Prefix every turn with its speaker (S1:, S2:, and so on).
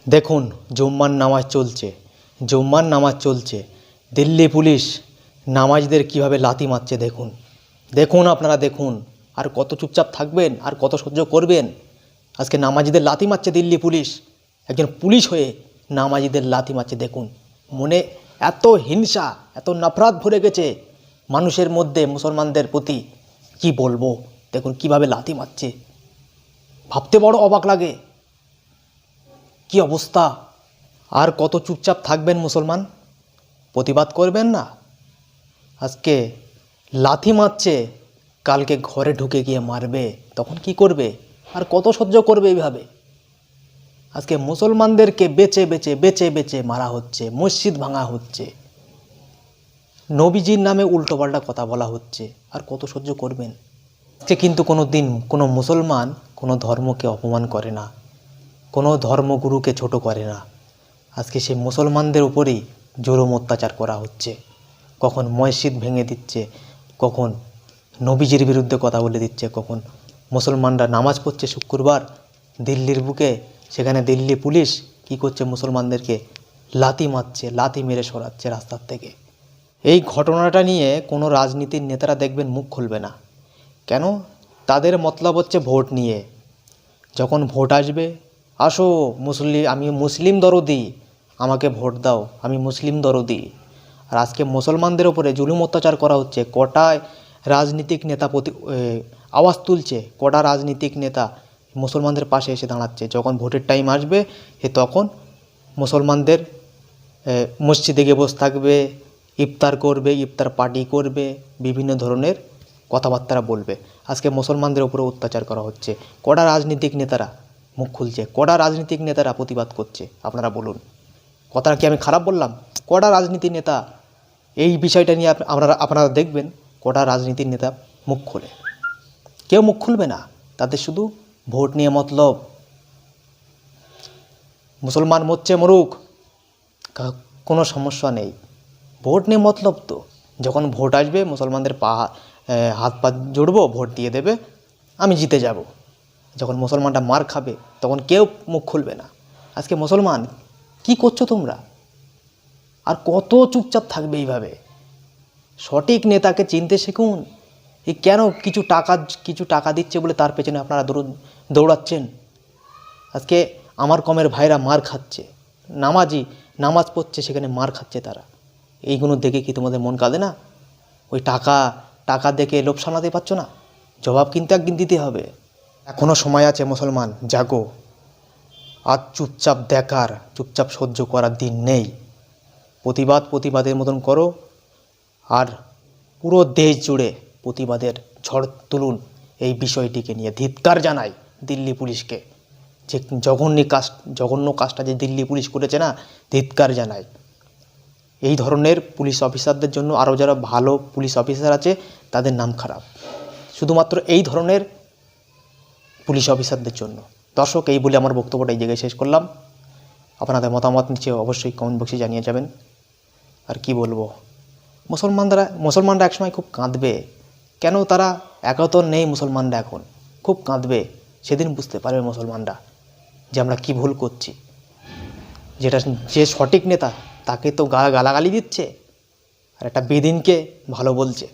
S1: দেখুন জুম্মার নামাজ চলছে দিল্লি পুলিশ নামাজদের কিভাবে লাথি মারছে। দেখুন আপনারা দেখুন। আর কত চুপচাপ থাকবেন, আর কত সহ্য করবেন? আজকে নামাজিদের লাথি মারছে দিল্লি পুলিশ। একজন পুলিশ হয়ে নামাজিদের লাথি মারছে। দেখুন, মনে এত হিংসা, এত নফরত ভরে গেছে মানুষের মধ্যে মুসলমানদের প্রতি, কি বলবো। দেখুন কিভাবে লাথি মারছে, ভাবতে বড় অবাক লাগে। কি অবস্থা! আর কত চুপচাপ থাকবেন মুসলমান? প্রতিবাদ করবেন না? আজকে লাথি মারছে, কালকে ঘরে ঢুকে গিয়ে মারবে, তখন কি করবে? আর কত সহ্য করবে এইভাবে? আজকে মুসলমানদেরকে বেচে বেচে মারা হচ্ছে, মসজিদ ভাঙা হচ্ছে, নবীজির নামে উল্টোপাল্টা কথা বলা হচ্ছে। আর কত সহ্য করবেন? আজকে কিন্তু কোনো দিন কোনো মুসলমান কোনো ধর্মকে অপমান করে না, কোনো ধর্মগুরুকে ছোট করে না। আজকে সেই মুসলমানদের উপরেই জুলুম অত্যাচার করা হচ্ছে। কখন মসজিদ ভেঙে দিচ্ছে, কখন নবীজির বিরুদ্ধে কথা বলে দিচ্ছে, কখন মুসলমানরা নামাজ পড়ছে শুক্রবার দিল্লির বুকে, সেখানে দিল্লি পুলিশ কি করছে? মুসলমানদেরকে লাথি মারছে, লাথি মেরে সরাচ্ছে রাস্তার থেকে। এই ঘটনাটা নিয়ে কোনো রাজনীতির নেতারা দেখবেন মুখ খুলবে না। কেন? তাদের মতলব হচ্ছে ভোট নিয়ে। যখন ভোট আসবে, আসো আমি মুসলিম দরদি, আমাকে ভোট দাও, আমি মুসলিম দরদি। আর আজকে মুসলমানদের ওপরে জুলুম অত্যাচার করা হচ্ছে। কটায় রাজনীতিক নেতা আওয়াজ তুলছে, কটা রাজনীতিক নেতা মুসলমানদের পাশে এসে দাঁড়াচ্ছে। যখন ভোটের টাইম আসবে তখন মুসলমানদের মসজিদে গিয়ে বসে থাকবে, ইফতার করবে, ইফতার পার্টি করবে, বিভিন্ন ধরনের কথাবার্তা বলবে। আজকে মুসলমানদের উপরে অত্যাচার করা হচ্ছে। কটা রাজনীতিক নেতারা মুখ খুলছে, কটা রাজনীতিক নেতারা প্রতিবাদ করছে? আপনারা বলুন। কথাটা কি আমি খারাপ বললাম? কটা রাজনীতি নেতা এই বিষয়টা নিয়ে আপনারা দেখবেন, কটা রাজনীতির নেতা মুখ খোলে? কেউ মুখ খুলবে না। তাদের শুধু ভোট নিয়ে মতলব। মুসলমান মরছে মরুক, কোনো সমস্যা নেই, ভোট নিয়ে মতলব। তো যখন ভোট আসবে মুসলমানদের হাত পা জুড়বো, ভোট দিয়ে দেবে, আমি জিতে যাব। যখন মুসলমানটা মার খাবে তখন কেউ মুখ খুলবে না। আজকে মুসলমান কি করছো তোমরা? আর কত চুপচাপ থাকবে এইভাবে? সঠিক নেতাকে চিনতে শিখুন। এই কেন কিছু টাকা দিচ্ছে বলে তার পেছনে আপনারা দৌড়াচ্ছেন? আজকে আমার কমের ভাইরা মার খাচ্ছে, নামাজ পড়ছে, সেখানে মার খাচ্ছে তারা। এইগুলো দেখে কি তোমাদের মন কাঁদে না? ওই টাকা দেখে লোভ সামলাতে পারছো না? জবাব কিন্তু একদিন দিতে হবে। এখনও সময় আছে মুসলমান, জাগো। আর চুপচাপ সহ্য করার দিন নেই। প্রতিবাদের মতন করো, আর পুরো দেশ জুড়ে প্রতিবাদের ঝড় তুলুন এই বিষয়টিকে নিয়ে। ধিক্কার জানাই দিল্লি পুলিশকে, যে জঘন্য কাজটা যে দিল্লি পুলিশ করেছে না, ধিক্কার জানাই। এই ধরনের পুলিশ অফিসারদের জন্য আরও যারা ভালো পুলিশ অফিসার আছে তাদের নাম খারাপ, শুধুমাত্র এই ধরনের পুলিশ অফিসারদের জন্য। দর্শক, এই বলে আমার বক্তব্যটা এই জায়গায় শেষ করলাম। আপনাদের মতামত নিচে অবশ্যই কমেন্ট বক্সে জানিয়ে যাবেন। আর কি বলবো, মুসলমানরা একসময় খুব কাঁদবে। কেন তারা একতর নেই? মুসলমানরা এখন খুব কাঁদবে। সেদিন বুঝতে পারবে মুসলমানরা যে আমরা কি ভুল করছি। যে সঠিক নেতা তাকে তো গালাগালি দিচ্ছে, আর একটা বেদিনকে ভালো বলছে।